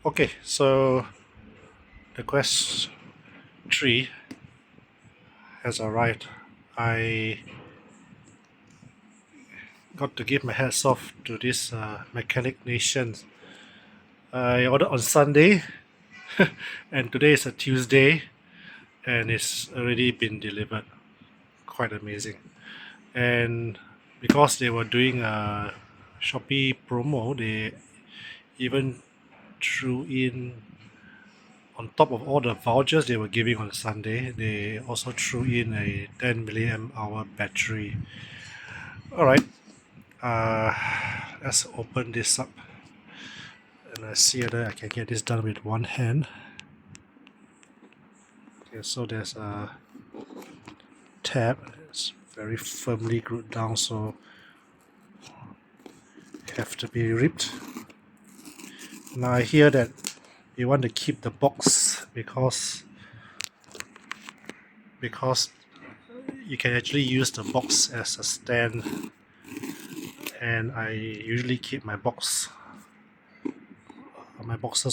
Okay, so the Quest 3 has arrived. I got to give my hats off to this Mechanic Nation. I ordered on Sunday, and today is a Tuesday, and it's already been delivered. Quite amazing. And because they were doing a Shopee promo, they even threw in, on top of all the vouchers they were giving on Sunday, they also threw in a 10 milliamp hour battery. All right, uh, let's open this up and let's see whether I can get this done with one hand. Okay, so there's a tab. It's very firmly glued down, so have to be ripped. Now I hear that you want to keep the box because you can actually use the box as a stand, and I usually keep my boxes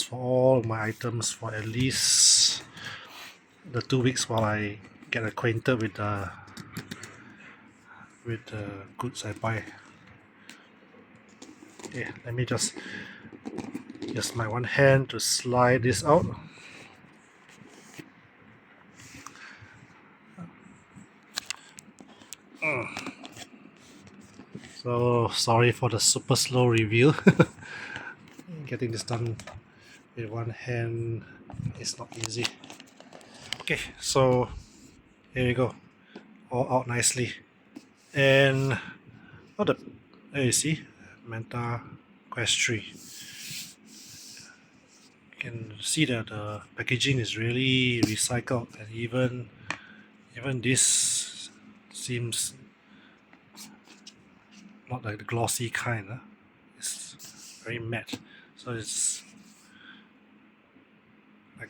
for all my items for at least the 2 weeks while I get acquainted with the goods I buy. Okay, let me just use my one hand to slide this out. So sorry for the super slow review. Getting this done with one hand is not easy. Okay, so here we go, all out nicely. And there you see, Manta Quest 3. You can see that the packaging is really recycled, and even this seems not like the glossy kind. It's very matte, so it's like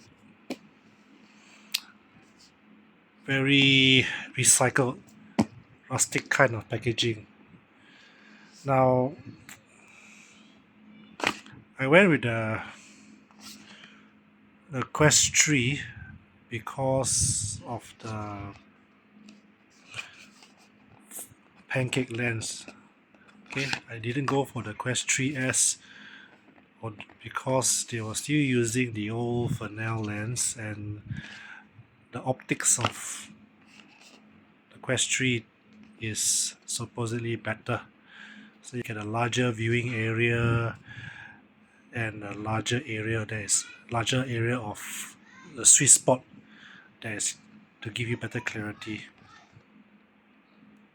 very recycled, rustic kind of packaging. Now, I went with the Quest 3 because of the pancake lens. Okay, I didn't go for the Quest 3S because they were still using the old Fresnel lens, and the optics of the Quest 3 is supposedly better. So you get a larger viewing area and a larger area of the sweet spot that is to give you better clarity.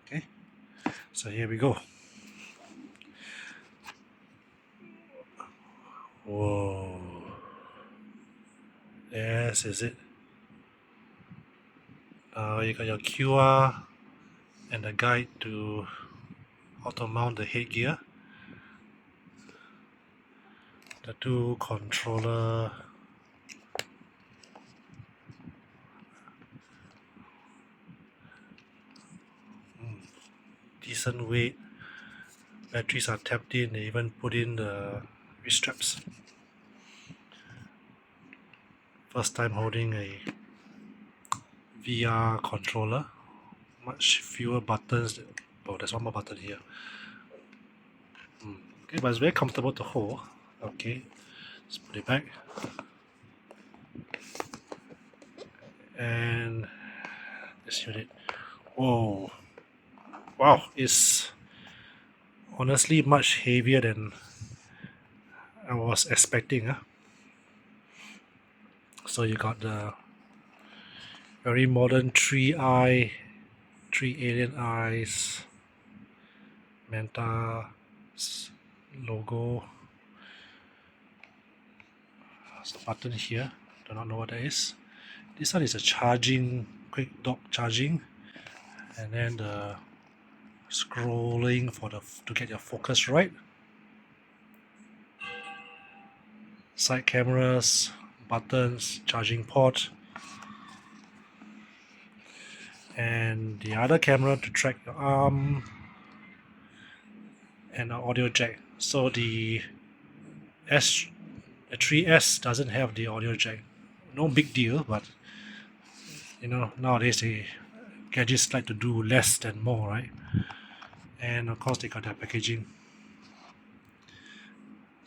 Okay, so here we go. Whoa, yes, is it? You got your QR and a guide to how to mount the headgear, the two controller, decent weight, batteries are tapped in, they even put in the wrist straps. First time holding a VR controller, much fewer buttons. Oh, there's one more button here. Okay, but it's very comfortable to hold. Okay, let's put it back. And this unit. Whoa. Wow, it's honestly much heavier than I was expecting. So you got the very modern three alien eyes, Manta logo. There's a button here. Do not know what that is. This one is a charging, quick dock charging, and then the scrolling to get your focus right. Side cameras, buttons, charging port, and the other camera to track your arm, and an audio jack. So the The 3S doesn't have the audio jack. No big deal, but nowadays gadgets like to do less than more, right? And of course they got their packaging.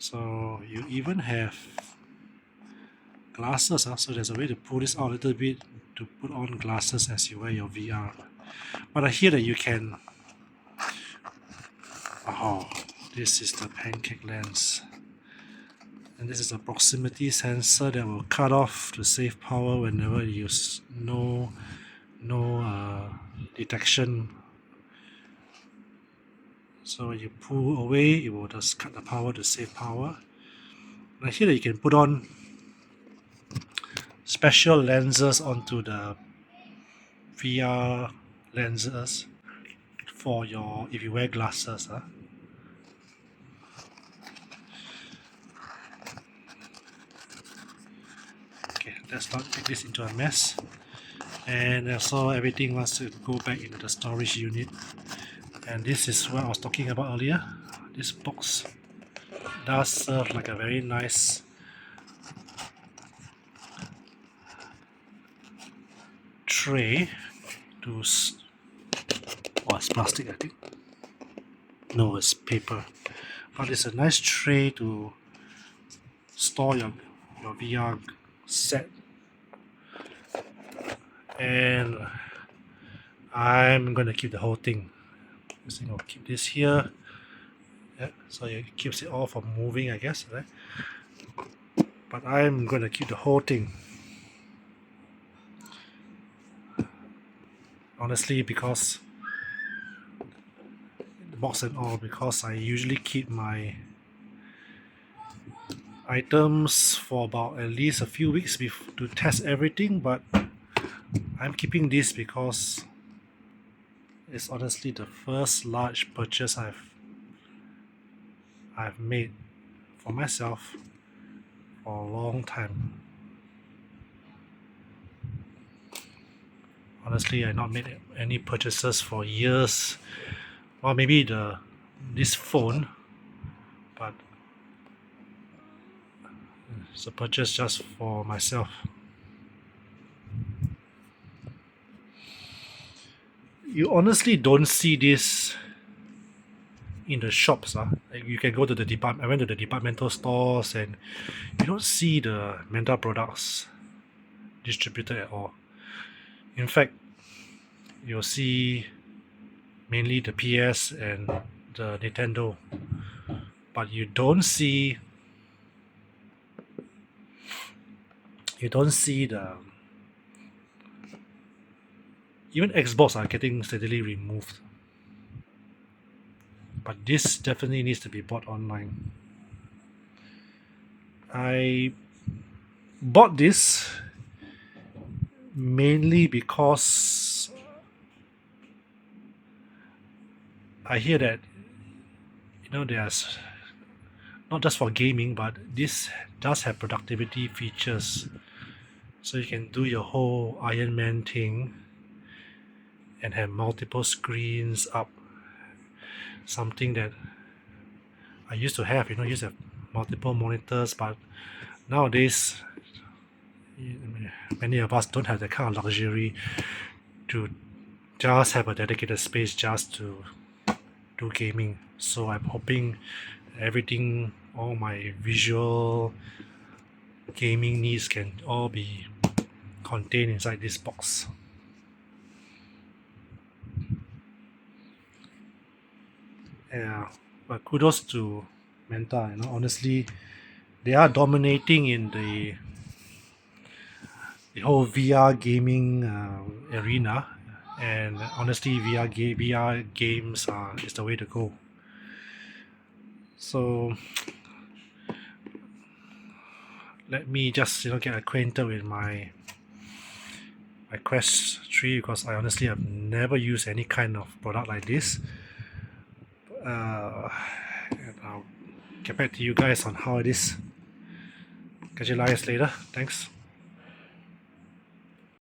So you even have glasses, so there's a way to pull this out a little bit to put on glasses as you wear your VR. But I hear that you can. Oh, this is the pancake lens, and this is a proximity sensor that will cut off to save power whenever you use no detection. So when you pull away, it will just cut the power to save power. And I hear that you can put on special lenses onto the VR lenses for your if you wear glasses. Okay, let's not make this into a mess. And also everything wants to go back into the storage unit. And this is what I was talking about earlier. This box does serve like a very nice tray to it's plastic, I think. No, it's paper, but it's a nice tray to store your VR set. And I'm gonna keep the whole thing. I'll keep this here. Yeah, so it keeps it all from moving, I guess, right? But I'm gonna keep the whole thing. Honestly, because the box and all, because I usually keep my items for about at least a few weeks to test everything, but I'm keeping this because it's honestly the first large purchase I've made for myself for a long time. Honestly, I've not made any purchases for years. Well, maybe this phone, but it's a purchase just for myself. You honestly don't see this in the shops. Like you can go to the department. I went to the departmental stores and you don't see the Mentor products distributed at all. In fact, you'll see mainly the PS and the Nintendo, but you don't see the even Xbox are getting steadily removed. But this definitely needs to be bought online. I bought this mainly because I hear that there's not just for gaming, but this does have productivity features. So you can do your whole Iron Man thing and have multiple screens up. Something that I used to have, used to have multiple monitors, but nowadays many of us don't have that kind of luxury to just have a dedicated space just to do gaming. So I'm hoping everything, all my visual gaming needs can all be contained inside this box. Yeah, but kudos to Menta. Honestly, they are dominating in the whole VR gaming arena, and honestly, VR games is the way to go. So let me just get acquainted with my Quest 3, because I honestly have never used any kind of product like this. And I'll get back to you guys on how it is. Catch you guys later. Thanks.